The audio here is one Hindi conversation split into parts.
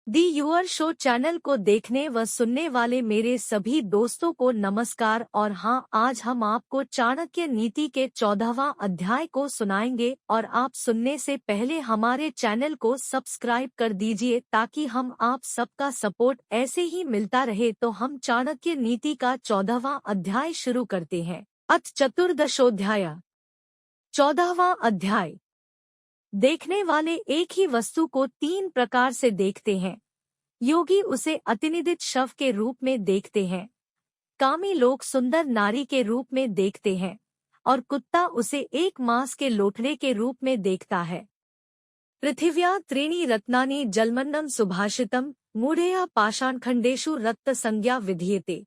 दी यूअर शो चैनल को देखने व सुनने वाले मेरे सभी दोस्तों को नमस्कार। और हाँ, आज हम आपको चाणक्य नीति के 14वां अध्याय को सुनाएंगे और आप सुनने से पहले हमारे चैनल को सब्सक्राइब कर दीजिए ताकि हम आप सबका सपोर्ट ऐसे ही मिलता रहे। तो हम चाणक्य नीति का 14वां अध्याय शुरू करते हैं। अथ चतुर्दशोध्याय। 14वां अध्याय। देखने वाले एक ही वस्तु को 3 प्रकार से देखते हैं। योगी उसे अतिनिधित शव के रूप में देखते हैं, कामी लोग सुंदर नारी के रूप में देखते हैं और कुत्ता उसे एक मांस के लोथड़े के रूप में देखता है। पृथिव्या त्रीणि रत्नानि जलमन्नं सुभाषितम् मूढ़या पाषाणखंडेषु रक्त संज्ञा विधीयते।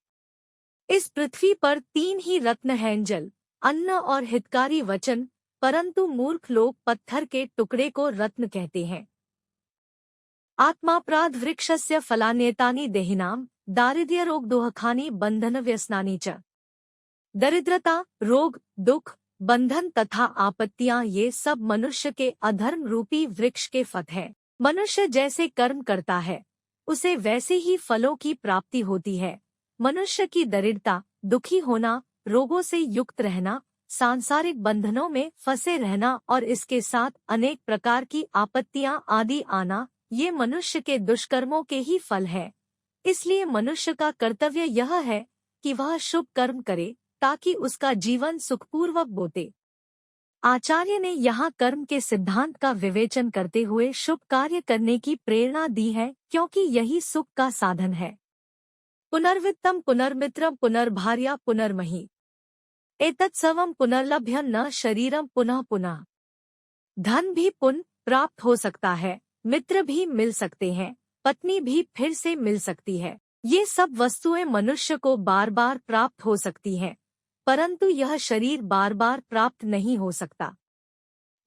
इस पृथ्वी पर 3 ही रत्न हैं, जल, अन्न और हितकारी वचन, परंतु मूर्ख लोग पत्थर के टुकड़े को रत्न कहते हैं। आत्मापराध वृक्षस्य फलान्येतानि देहिनां दारिद्र्यरोगदुःखानि बंधनव्यसनानि च। दरिद्रता, रोग, दुख, बंधन तथा आपत्तियां ये सब मनुष्य के अधर्म रूपी वृक्ष के फल हैं। मनुष्य जैसे कर्म करता है उसे वैसे ही फलों की प्राप्ति होती है। मनुष्य की दरिद्रता, दुखी होना, रोगों से युक्त रहना, सांसारिक बंधनों में फंसे रहना और इसके साथ अनेक प्रकार की आपत्तियां आदि आना, ये मनुष्य के दुष्कर्मों के ही फल है। इसलिए मनुष्य का कर्तव्य यह है कि वह शुभ कर्म करे ताकि उसका जीवन सुखपूर्वक बीते। आचार्य ने यहाँ कर्म के सिद्धांत का विवेचन करते हुए शुभ कार्य करने की प्रेरणा दी है, क्योंकि यही सुख का साधन है। पुनर्वित्तम पुनर्मित्रम पुनर्भार्या पुनर्मही एतत्सर्वं पुनर्लभ्य न शरीरम पुनः पुनः। धन भी पुनः प्राप्त हो सकता है, मित्र भी मिल सकते हैं, पत्नी भी फिर से मिल सकती है। ये सब वस्तुएं मनुष्य को बार बार प्राप्त हो सकती हैं, परंतु यह शरीर बार बार प्राप्त नहीं हो सकता।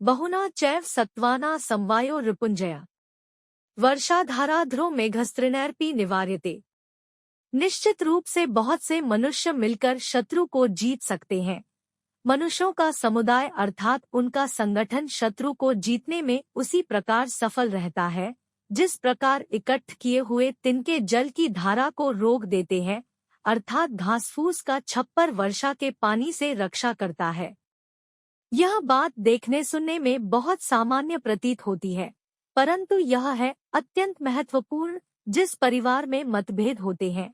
बहुना चैव सत्वाना समवायो रिपुंजया वर्षाधाराध्रो मेघस्त्रिनैरपि निवार्यते। निश्चित रूप से बहुत से मनुष्य मिलकर शत्रु को जीत सकते हैं। मनुष्यों का समुदाय अर्थात उनका संगठन शत्रु को जीतने में उसी प्रकार सफल रहता है जिस प्रकार इकट्ठ किए हुए तिनके जल की धारा को रोक देते हैं, अर्थात घासफूस का छप्पर वर्षा के पानी से रक्षा करता है। यह बात देखने सुनने में बहुत सामान्य प्रतीत होती है, परंतु यह है अत्यंत महत्वपूर्ण। जिस परिवार में मतभेद होते हैं,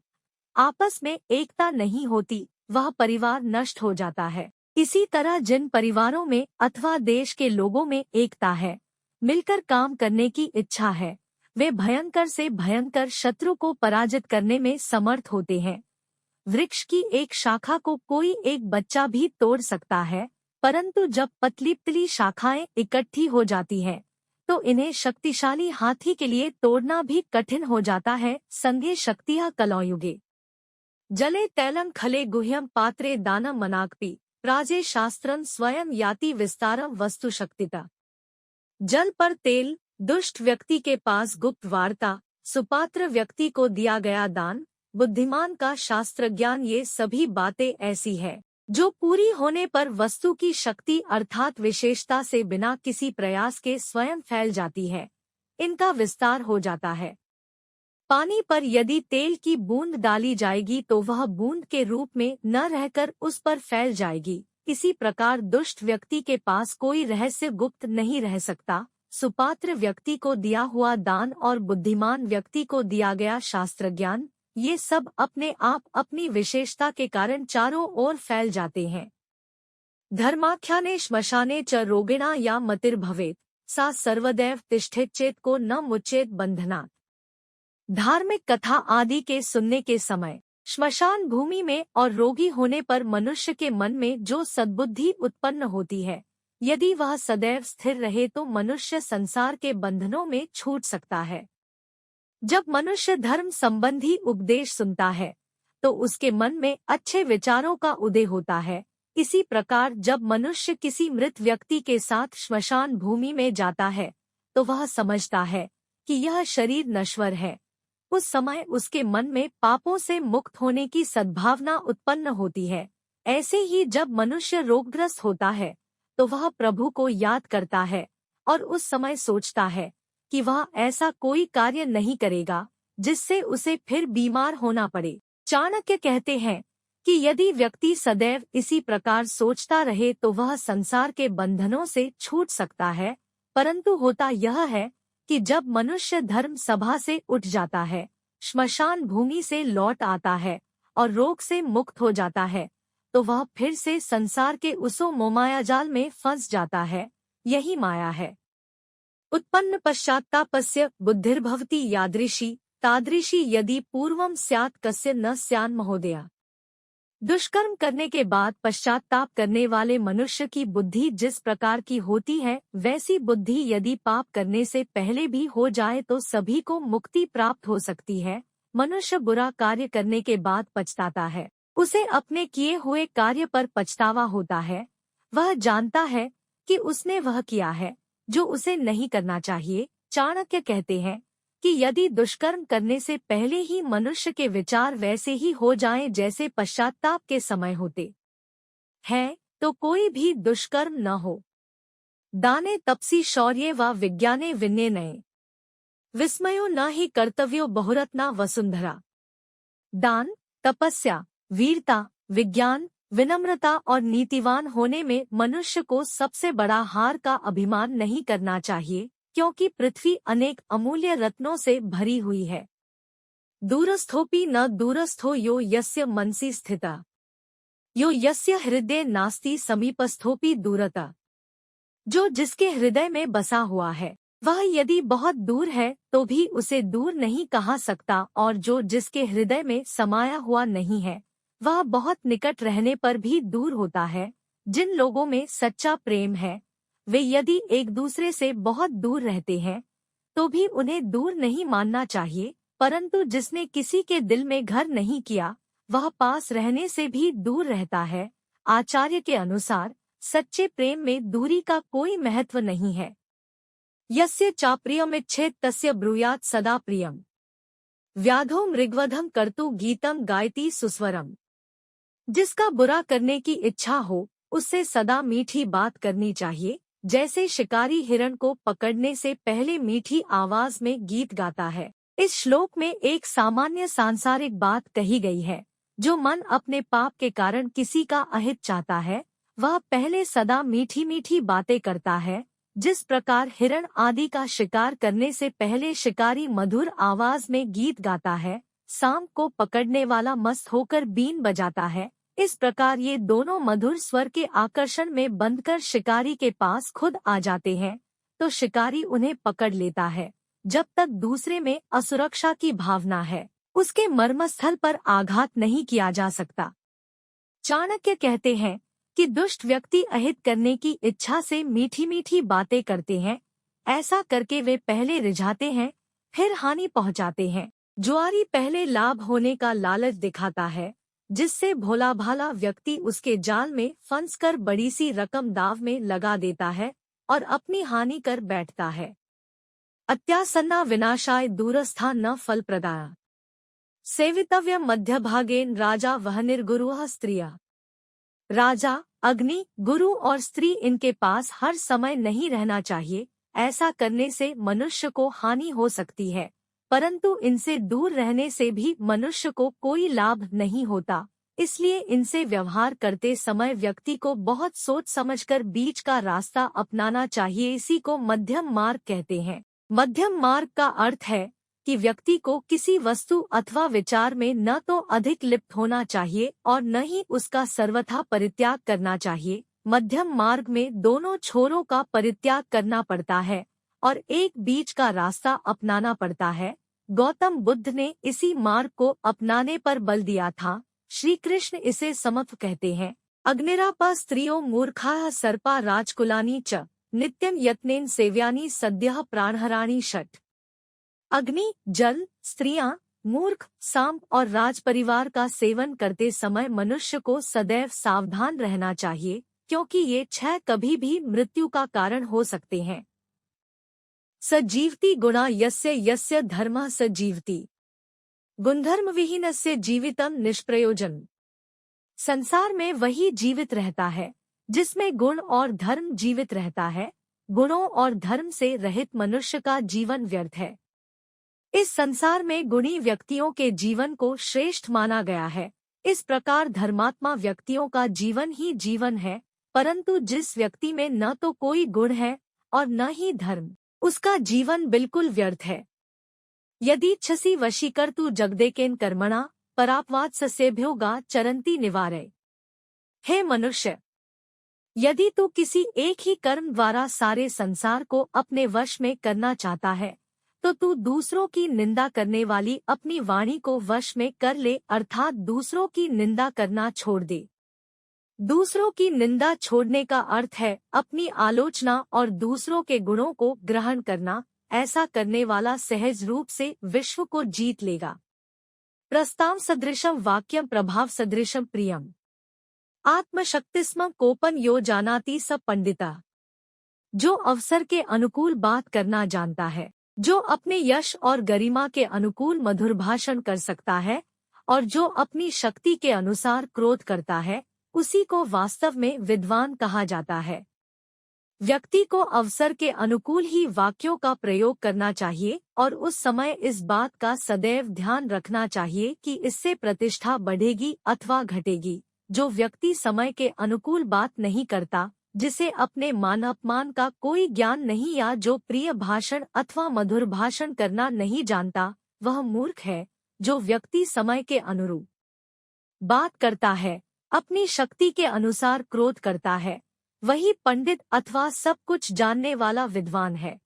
आपस में एकता नहीं होती, वह परिवार नष्ट हो जाता है। इसी तरह जिन परिवारों में अथवा देश के लोगों में एकता है, मिलकर काम करने की इच्छा है, वे भयंकर से भयंकर शत्रु को पराजित करने में समर्थ होते हैं। वृक्ष की एक शाखा को कोई एक बच्चा भी तोड़ सकता है, परंतु जब पतली पतली शाखाएं इकट्ठी हो जाती हैं, तो इन्हें शक्तिशाली हाथी के लिए तोड़ना भी कठिन हो जाता है। संगे शक्तिया कलौयुगे जले तैलम खले गुह्यम पात्रे दानम मनाक्पि प्राजे शास्त्रं स्वयं याति विस्तारम वस्तु शक्तिता। जल पर तेल, दुष्ट व्यक्ति के पास गुप्त वार्ता, सुपात्र व्यक्ति को दिया गया दान, बुद्धिमान का शास्त्र ज्ञान, ये सभी बातें ऐसी है जो पूरी होने पर वस्तु की शक्ति अर्थात विशेषता से बिना किसी प्रयास के स्वयं फैल जाती है, इनका विस्तार हो जाता है। पानी पर यदि तेल की बूंद डाली जाएगी तो वह बूंद के रूप में न रहकर उस पर फैल जाएगी। इसी प्रकार दुष्ट व्यक्ति के पास कोई रहस्य गुप्त नहीं रह सकता। सुपात्र व्यक्ति को दिया हुआ दान और बुद्धिमान व्यक्ति को दिया गया शास्त्र ज्ञान, ये सब अपने आप अपनी विशेषता के कारण चारों ओर फैल जाते हैं। धर्माख्याने श्मशाने च रोगिणा या मतिर्भवेत् सा सर्वदैव तिष्ठेत् चेत को न मुच्येत बंधनात्। धार्मिक कथा आदि के सुनने के समय श्मशान भूमि में और रोगी होने पर मनुष्य के मन में जो सद्बुद्धि उत्पन्न होती है, यदि वह सदैव स्थिर रहे तो मनुष्य संसार के बंधनों में छूट सकता है। जब मनुष्य धर्म संबंधी उपदेश सुनता है तो उसके मन में अच्छे विचारों का उदय होता है। इसी प्रकार जब मनुष्य किसी मृत व्यक्ति के साथ श्मशान भूमि में जाता है तो वह समझता है कि यह शरीर नश्वर है। उस समय उसके मन में पापों से मुक्त होने की सद्भावना उत्पन्न होती है। ऐसे ही जब मनुष्य रोगग्रस्त होता है तो वह प्रभु को याद करता है और उस समय सोचता है कि वह ऐसा कोई कार्य नहीं करेगा जिससे उसे फिर बीमार होना पड़े। चाणक्य कहते हैं कि यदि व्यक्ति सदैव इसी प्रकार सोचता रहे तो वह संसार के बंधनों से छूट सकता है, परंतु होता यह है कि जब मनुष्य धर्म सभा से उठ जाता है, श्मशान भूमि से लौट आता है और रोग से मुक्त हो जाता है, तो वह फिर से संसार के उसो मोमायाजाल में फंस जाता है। यही माया है। उत्पन्न पश्चात्तापस्य बुद्धिर्भवति यादृशी तादृशी यदि पूर्वम स्यात् कस्य न स्यान् महोदया। दुष्कर्म करने के बाद पश्चात्ताप करने वाले मनुष्य की बुद्धि जिस प्रकार की होती है, वैसी बुद्धि यदि पाप करने से पहले भी हो जाए तो सभी को मुक्ति प्राप्त हो सकती है। मनुष्य बुरा कार्य करने के बाद पछताता है, उसे अपने किए हुए कार्य पर पछतावा होता है। वह जानता है कि उसने वह किया है जो उसे नहीं करना चाहिए। चाणक्य कहते हैं कि यदि दुष्कर्म करने से पहले ही मनुष्य के विचार वैसे ही हो जाएं जैसे पश्चात्ताप के समय होते हैं, तो कोई भी दुष्कर्म न हो। दाने तपसी शौर्ये व विज्ञाने विनये विस्मयो न ही कर्तव्यो बहुरत्ना वसुंधरा। दान, तपस्या, वीरता, विज्ञान, विनम्रता और नीतिवान होने में मनुष्य को सबसे बड़ा हार का अभिमान नहीं करना चाहिए, क्योंकि पृथ्वी अनेक अमूल्य रत्नों से भरी हुई है। दूरस्थोपि न दूरस्थो यो यस्य मनसि स्थिता, यो यस्य हृदय नास्ति समीपस्थोपि दूरता। जो जिसके हृदय में बसा हुआ है, वह यदि बहुत दूर है तो भी उसे दूर नहीं कहा सकता, और जो जिसके हृदय में समाया हुआ नहीं है, वह बहुत निकट रहने पर भी दूर होता है। जिन लोगों में सच्चा प्रेम है, वे यदि एक दूसरे से बहुत दूर रहते हैं तो भी उन्हें दूर नहीं मानना चाहिए, परंतु जिसने किसी के दिल में घर नहीं किया, वह पास रहने से भी दूर रहता है। आचार्य के अनुसार सच्चे प्रेम में दूरी का कोई महत्व नहीं है। यस्य चाप्रियमिच्छेत् तस्य ब्रूयात् सदा प्रियम, व्याधो मृगवधम कर्तु गीतम गायति सुस्वरम। जिसका बुरा करने की इच्छा हो उससे सदा मीठी बात करनी चाहिए, जैसे शिकारी हिरण को पकड़ने से पहले मीठी आवाज में गीत गाता है। इस श्लोक में एक सामान्य सांसारिक बात कही गई है। जो मन अपने पाप के कारण किसी का अहित चाहता है, वह पहले सदा मीठी मीठी बातें करता है। जिस प्रकार हिरण आदि का शिकार करने से पहले शिकारी मधुर आवाज में गीत गाता है, सांप को पकड़ने वाला मस्त होकर बीन बजाता है, इस प्रकार ये दोनों मधुर स्वर के आकर्षण में बंधकर शिकारी के पास खुद आ जाते हैं, तो शिकारी उन्हें पकड़ लेता है। जब तक दूसरे में असुरक्षा की भावना है, उसके मर्मस्थल पर आघात नहीं किया जा सकता। चाणक्य कहते हैं कि दुष्ट व्यक्ति अहित करने की इच्छा से मीठी मीठी बातें करते हैं। ऐसा करके वे पहले रिझाते हैं, फिर हानि पहुंचाते हैं। जुआरी पहले लाभ होने का लालच दिखाता है, जिससे भोला भाला व्यक्ति उसके जाल में फंसकर बड़ी सी रकम दाव में लगा देता है और अपनी हानि कर बैठता है। अत्यासन्ना विनाशाय दूरस्था न फल प्रदाया, सेवितव्य मध्यभागेन राजा वह निर्गुरुः स्त्रिया। राजा, अग्नि, गुरु और स्त्री इनके पास हर समय नहीं रहना चाहिए। ऐसा करने से मनुष्य को हानि हो सकती है, परंतु इनसे दूर रहने से भी मनुष्य को कोई लाभ नहीं होता। इसलिए इनसे व्यवहार करते समय व्यक्ति को बहुत सोच समझकर बीच का रास्ता अपनाना चाहिए। इसी को मध्यम मार्ग कहते हैं। मध्यम मार्ग का अर्थ है कि व्यक्ति को किसी वस्तु अथवा विचार में न तो अधिक लिप्त होना चाहिए और न ही उसका सर्वथा परित्याग करना चाहिए। मध्यम मार्ग में दोनों छोरों का परित्याग करना पड़ता है और एक बीच का रास्ता अपनाना पड़ता है। गौतम बुद्ध ने इसी मार्ग को अपनाने पर बल दिया था। श्री कृष्ण इसे समत्व कहते हैं। अग्निरापा स्त्रियो मूर्खाः सर्पा राजकुलानी च नित्यं यत्नेन सेव्यानि सद्यः प्राणहराणि षट्। अग्नि, जल, स्त्रियां, मूर्ख, सांप और राजपरिवार का सेवन करते समय मनुष्य को सदैव सावधान रहना चाहिए, क्योंकि ये 6 कभी भी मृत्यु का कारण हो सकते हैं। स जीवति गुणा यस्य यस्य धर्मः स जीवति, गुणधर्म विहीनस्य जीवितम निष्प्रयोजन। संसार में वही जीवित रहता है जिसमें गुण और धर्म जीवित रहता है। गुणों और धर्म से रहित मनुष्य का जीवन व्यर्थ है। इस संसार में गुणी व्यक्तियों के जीवन को श्रेष्ठ माना गया है। इस प्रकार धर्मात्मा व्यक्तियों का जीवन ही जीवन है, परंतु जिस व्यक्ति में न तो कोई गुण है और न ही धर्म, उसका जीवन बिल्कुल व्यर्थ है। यदि छसी वशीकर्तु जगदेकेन कर्मणा परापवाद ससेभ्योगा चरंती निवारय। हे मनुष्य, यदि तू किसी एक ही कर्म द्वारा सारे संसार को अपने वश में करना चाहता है, तो तू दूसरों की निंदा करने वाली अपनी वाणी को वश में कर ले, अर्थात दूसरों की निंदा करना छोड़ दे। दूसरों की निंदा छोड़ने का अर्थ है अपनी आलोचना और दूसरों के गुणों को ग्रहण करना। ऐसा करने वाला सहज रूप से विश्व को जीत लेगा। प्रस्ताव सदृशम वाक्यम प्रभाव सदृशम प्रियम आत्मशक्तिस्म कोपन यो जानाति स पंडिता। जो अवसर के अनुकूल बात करना जानता है, जो अपने यश और गरिमा के अनुकूल मधुर भाषण कर सकता है और जो अपनी शक्ति के अनुसार क्रोध करता है, उसी को वास्तव में विद्वान कहा जाता है। व्यक्ति को अवसर के अनुकूल ही वाक्यों का प्रयोग करना चाहिए और उस समय इस बात का सदैव ध्यान रखना चाहिए कि इससे प्रतिष्ठा बढ़ेगी अथवा घटेगी। जो व्यक्ति समय के अनुकूल बात नहीं करता, जिसे अपने मान अपमान का कोई ज्ञान नहीं या जो प्रिय भाषण अथवा मधुर भाषण करना नहीं जानता, वह मूर्ख है। जो व्यक्ति समय के अनुरूप बात करता है, अपनी शक्ति के अनुसार क्रोध करता है, वही पंडित अथवा सब कुछ जानने वाला विद्वान है।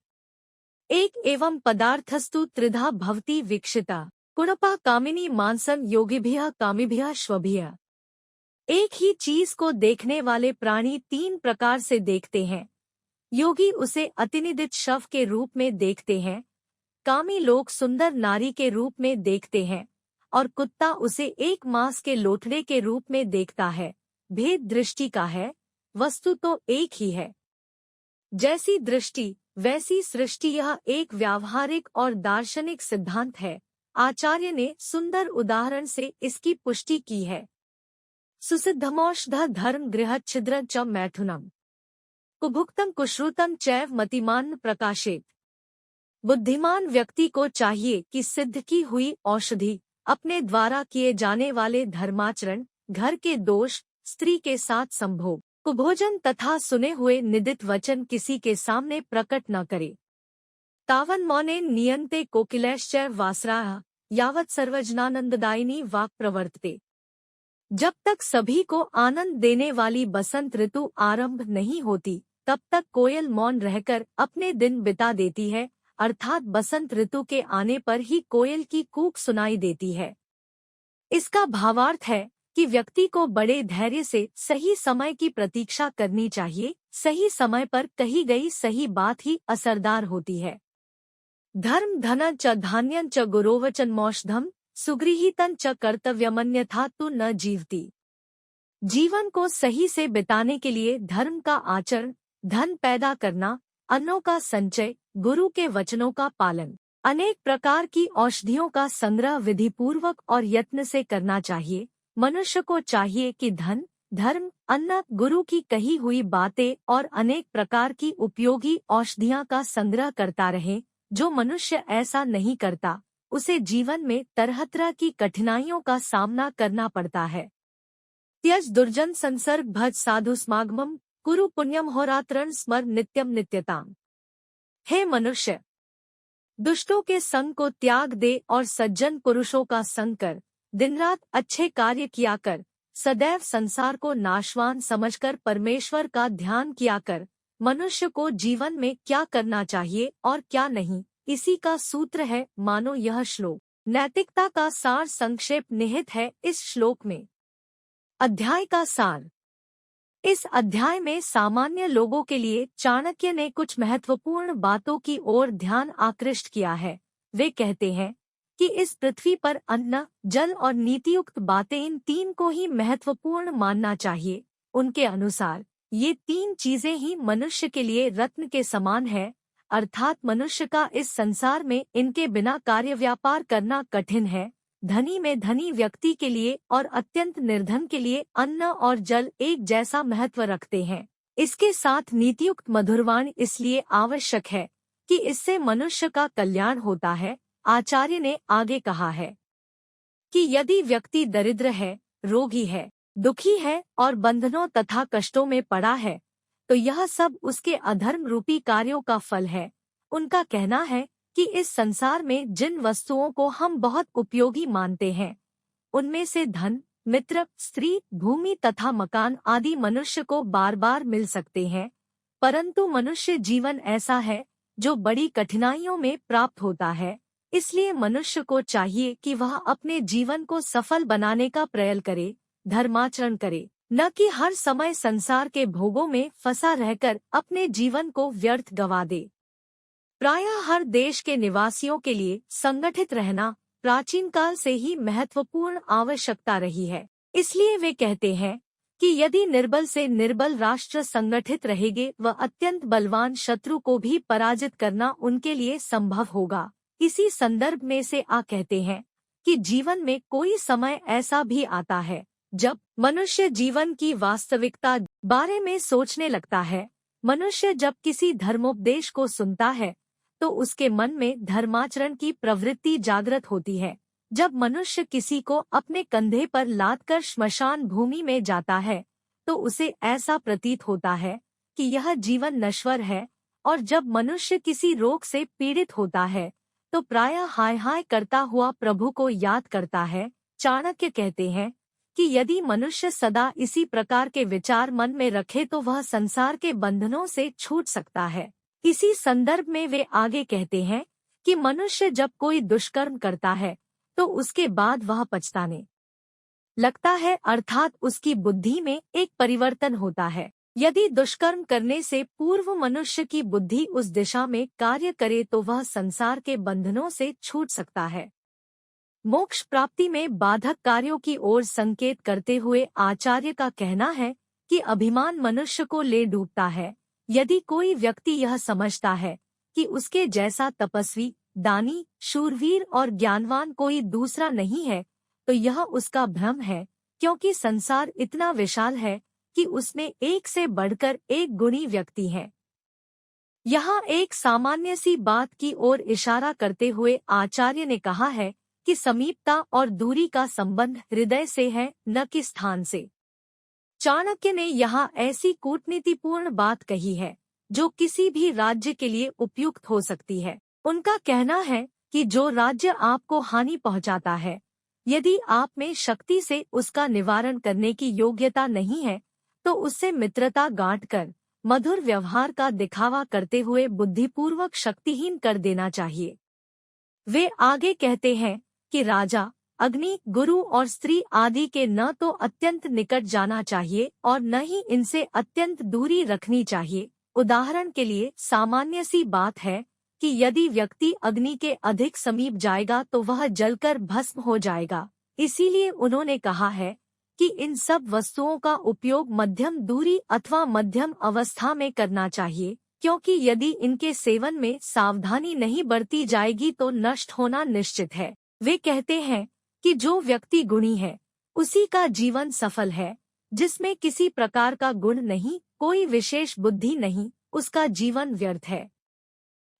एक एवं पदार्थस्तु त्रिधा भवति विक्षिता कुणपा कामिनी मानसन योगिभ्यः कामिभ्यः श्वभ्यः। एक ही चीज को देखने वाले प्राणी तीन प्रकार से देखते हैं। योगी उसे अतिनिदित शव के रूप में देखते हैं, कामी लोग सुंदर नारी के रूप में देखते हैं और कुत्ता उसे एक मांस के लोथड़े के रूप में देखता है। भेद दृष्टि का है, वस्तु तो एक ही है। जैसी दृष्टि वैसी सृष्टि, यह एक व्यावहारिक और दार्शनिक सिद्धांत है। आचार्य ने सुंदर उदाहरण से इसकी पुष्टि की है। सुसिद्धमौषध धर्म गृह छिद्र च मैथुनम कुभुक्तम कुश्रुतम चैव मतिमान प्रकाशित। बुद्धिमान व्यक्ति को चाहिए कि सिद्ध की हुई औषधि, अपने द्वारा किए जाने वाले धर्माचरण, घर के दोष, स्त्री के साथ संभोग, कुभोजन तथा सुने हुए निदित वचन किसी के सामने प्रकट न करे। तावन मौने नियंते कोकिलैश्चैव वासराः यावत् सर्वजनानंददायिनी वाक् प्रवर्तते। जब तक सभी को आनंद देने वाली बसंत ऋतु आरंभ नहीं होती, तब तक कोयल मौन रहकर अपने दिन बिता देती है, अर्थात बसंत ऋतु के आने पर ही कोयल की कूक सुनाई देती है। इसका भावार्थ है कि व्यक्ति को बड़े धैर्य से सही समय की प्रतीक्षा करनी चाहिए। सही समय पर कही गई सही बात ही असरदार होती है। धर्म धनं च धान्यं च गुरोवचन मौषधम सुगृहीतं च कर्तव्यमन्यथा तु न जीवति। जीवन को सही से बिताने के लिए धर्म का आचरण, धन पैदा करना, अन्नों का संचय, गुरु के वचनों का पालन, अनेक प्रकार की औषधियों का संग्रह विधिपूर्वक और यत्न से करना चाहिए। मनुष्य को चाहिए कि धन, धर्म, अन्न, गुरु की कही हुई बातें और अनेक प्रकार की उपयोगी औषधियां का संग्रह करता रहे। जो मनुष्य ऐसा नहीं करता, उसे जीवन में तरह तरह की कठिनाइयों का सामना करना पड़ता है। त्यज दुर्जन संसर्ग भज साधु स्मागमम कुरु पुण्यम होरात्रण स्मर नित्यम नित्यताम। हे मनुष्य, दुष्टों के संग को त्याग दे और सज्जन पुरुषों का संग कर। दिन रात अच्छे कार्य किया कर। सदैव संसार को नाशवान समझकर परमेश्वर का ध्यान किया कर। मनुष्य को जीवन में क्या करना चाहिए और क्या नहीं, इसी का सूत्र है मानो यह श्लोक। नैतिकता का सार संक्षेप निहित है इस श्लोक में। अध्याय का सार। इस अध्याय में सामान्य लोगों के लिए चाणक्य ने कुछ महत्वपूर्ण बातों की ओर ध्यान आकृष्ट किया है। वे कहते हैं कि इस पृथ्वी पर अन्न, जल और नीतियुक्त बातें, इन तीन को ही महत्वपूर्ण मानना चाहिए। उनके अनुसार ये तीन चीजें ही मनुष्य के लिए रत्न के समान है, अर्थात मनुष्य का इस संसार में इनके बिना कार्य व्यापार करना कठिन है। धनी में धनी व्यक्ति के लिए और अत्यंत निर्धन के लिए अन्न और जल एक जैसा महत्व रखते हैं। इसके साथ नीतियुक्त मधुरवाणी इसलिए आवश्यक है कि इससे मनुष्य का कल्याण होता है। आचार्य ने आगे कहा है कि यदि व्यक्ति दरिद्र है, रोगी है, दुखी है और बंधनों तथा कष्टों में पड़ा है, तो यह सब उसके अधर्म रूपी कार्यों का फल है। उनका कहना है कि इस संसार में जिन वस्तुओं को हम बहुत उपयोगी मानते हैं, उनमें से धन, मित्र, स्त्री, भूमि तथा मकान आदि मनुष्य को बार बार मिल सकते हैं, परंतु मनुष्य जीवन ऐसा है जो बड़ी कठिनाइयों में प्राप्त होता है। इसलिए मनुष्य को चाहिए कि वह अपने जीवन को सफल बनाने का प्रयास करे, धर्माचरण करे, न कि हर समय संसार के भोगों में फंसा रहकर अपने जीवन को व्यर्थ गवा दे। प्रायः हर देश के निवासियों के लिए संगठित रहना प्राचीन काल से ही महत्वपूर्ण आवश्यकता रही है। इसलिए वे कहते हैं कि यदि निर्बल से निर्बल राष्ट्र संगठित रहेंगे व अत्यंत बलवान शत्रु को भी पराजित करना उनके लिए संभव होगा। इसी संदर्भ में से कहते हैं कि जीवन में कोई समय ऐसा भी आता है जब मनुष्य जीवन की वास्तविकता बारे में सोचने लगता है। मनुष्य जब किसी धर्मोपदेश को सुनता है तो उसके मन में धर्माचरण की प्रवृत्ति जागृत होती है। जब मनुष्य किसी को अपने कंधे पर लादकर श्मशान भूमि में जाता है तो उसे ऐसा प्रतीत होता है कि यह जीवन नश्वर है, और जब मनुष्य किसी रोग से पीड़ित होता है तो प्रायः हाय हाय करता हुआ प्रभु को याद करता है। चाणक्य कहते हैं कि यदि मनुष्य सदा इसी प्रकार के विचार मन में रखे तो वह संसार के बंधनों से छूट सकता है। इसी संदर्भ में वे आगे कहते हैं कि मनुष्य जब कोई दुष्कर्म करता है तो उसके बाद वह पछताने लगता है, अर्थात उसकी बुद्धि में एक परिवर्तन होता है। यदि दुष्कर्म करने से पूर्व मनुष्य की बुद्धि उस दिशा में कार्य करे तो वह संसार के बंधनों से छूट सकता है। मोक्ष प्राप्ति में बाधक कार्यों की ओर संकेत करते हुए आचार्य का कहना है कि अभिमान मनुष्य को ले डूबता है। यदि कोई व्यक्ति यह समझता है कि उसके जैसा तपस्वी, दानी, शूरवीर और ज्ञानवान कोई दूसरा नहीं है, तो यह उसका भ्रम है, क्योंकि संसार इतना विशाल है कि उसमें एक से बढ़कर एक गुणी व्यक्ति है। यहाँ एक सामान्य सी बात की ओर इशारा करते हुए आचार्य ने कहा है कि समीपता और दूरी का संबंध हृदय से है, न कि स्थान से। चाणक्य ने यहाँ ऐसी कूटनीतिपूर्ण बात कही है जो किसी भी राज्य के लिए उपयुक्त हो सकती है। उनका कहना है कि जो राज्य आपको हानि पहुँचाता है, यदि आप में शक्ति से उसका निवारण करने की योग्यता नहीं है तो उससे मित्रता गांठकर मधुर व्यवहार का दिखावा करते हुए बुद्धिपूर्वक शक्तिहीन कर देना चाहिए। वे आगे कहते हैं कि राजा, अग्नि, गुरु और स्त्री आदि के न तो अत्यंत निकट जाना चाहिए और न ही इनसे अत्यंत दूरी रखनी चाहिए। उदाहरण के लिए सामान्य सी बात है कि यदि व्यक्ति अग्नि के अधिक समीप जाएगा तो वह जलकर भस्म हो जाएगा। इसीलिए उन्होंने कहा है कि इन सब वस्तुओं का उपयोग मध्यम दूरी अथवा मध्यम अवस्था में करना चाहिए, क्योंकि यदि इनके सेवन में सावधानी नहीं बरती जाएगी तो नष्ट होना निश्चित है। वे कहते हैं कि जो व्यक्ति गुणी है उसी का जीवन सफल है। जिसमें किसी प्रकार का गुण नहीं, कोई विशेष बुद्धि नहीं, उसका जीवन व्यर्थ है।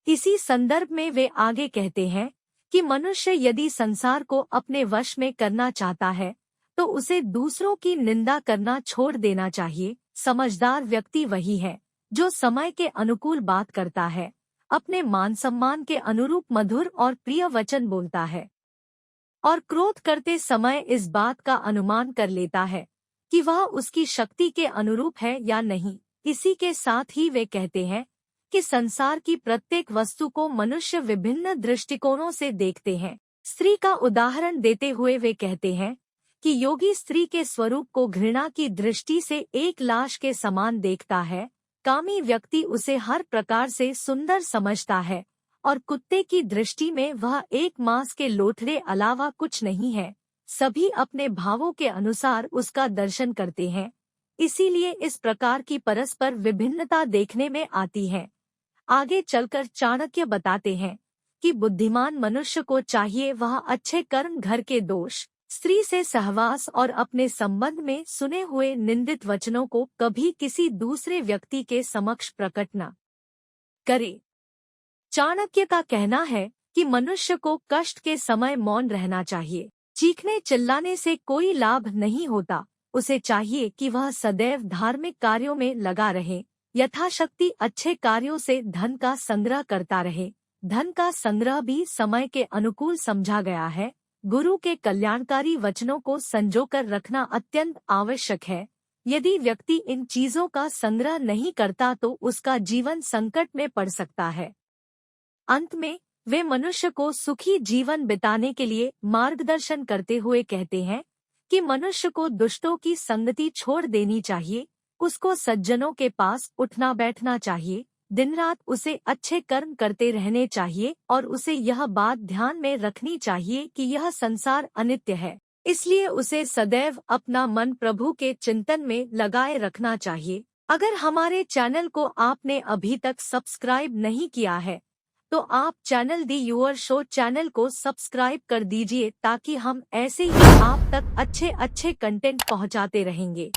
इसी संदर्भ में वे आगे कहते हैं कि मनुष्य यदि संसार को अपने वश में करना चाहता है तो उसे दूसरों की निंदा करना छोड़ देना चाहिए। समझदार व्यक्ति वही है जो समय के अनुकूल बात करता है, अपने मान सम्मान के अनुरूप मधुर और प्रिय वचन बोलता है और क्रोध करते समय इस बात का अनुमान कर लेता है कि वह उसकी शक्ति के अनुरूप है या नहीं। इसी के साथ ही वे कहते हैं कि संसार की प्रत्येक वस्तु को मनुष्य विभिन्न दृष्टिकोणों से देखते हैं। स्त्री का उदाहरण देते हुए वे कहते हैं कि योगी स्त्री के स्वरूप को घृणा की दृष्टि से एक लाश के समान देखता है। कामी व्यक्ति उसे हर प्रकार से सुंदर समझता है और कुत्ते की दृष्टि में वह एक मांस के लोथड़े अलावा कुछ नहीं है। सभी अपने भावों के अनुसार उसका दर्शन करते हैं। इसीलिए इस प्रकार की परस्पर विभिन्नता देखने में आती है। आगे चलकर चाणक्य बताते हैं कि बुद्धिमान मनुष्य को चाहिए वह अच्छे कर्म, घर के दोष, स्त्री से सहवास और अपने संबंध में सुने हुए निंदित वचनों को कभी किसी दूसरे व्यक्ति के समक्ष प्रकट न करे। चाणक्य का कहना है कि मनुष्य को कष्ट के समय मौन रहना चाहिए। चीखने चिल्लाने से कोई लाभ नहीं होता। उसे चाहिए कि वह सदैव धार्मिक कार्यों में लगा रहे, यथाशक्ति अच्छे कार्यों से धन का संग्रह करता रहे। धन का संग्रह भी समय के अनुकूल समझा गया है। गुरु के कल्याणकारी वचनों को संजोकर रखना अत्यंत आवश्यक है। यदि व्यक्ति इन चीजों का संग्रह नहीं करता तो उसका जीवन संकट में पड़ सकता है। अंत में वे मनुष्य को सुखी जीवन बिताने के लिए मार्गदर्शन करते हुए कहते हैं कि मनुष्य को दुष्टों की संगति छोड़ देनी चाहिए, उसको सज्जनों के पास उठना बैठना चाहिए, दिन रात उसे अच्छे कर्म करते रहने चाहिए और उसे यह बात ध्यान में रखनी चाहिए कि यह संसार अनित्य है, इसलिए उसे सदैव अपना मन प्रभु के चिंतन में लगाए रखना चाहिए। अगर हमारे चैनल को आपने अभी तक सब्सक्राइब नहीं किया है तो आप channel the your show channel को सब्सक्राइब कर दीजिए ताकि हम ऐसे ही आप तक अच्छे कंटेंट पहुंचाते रहेंगे।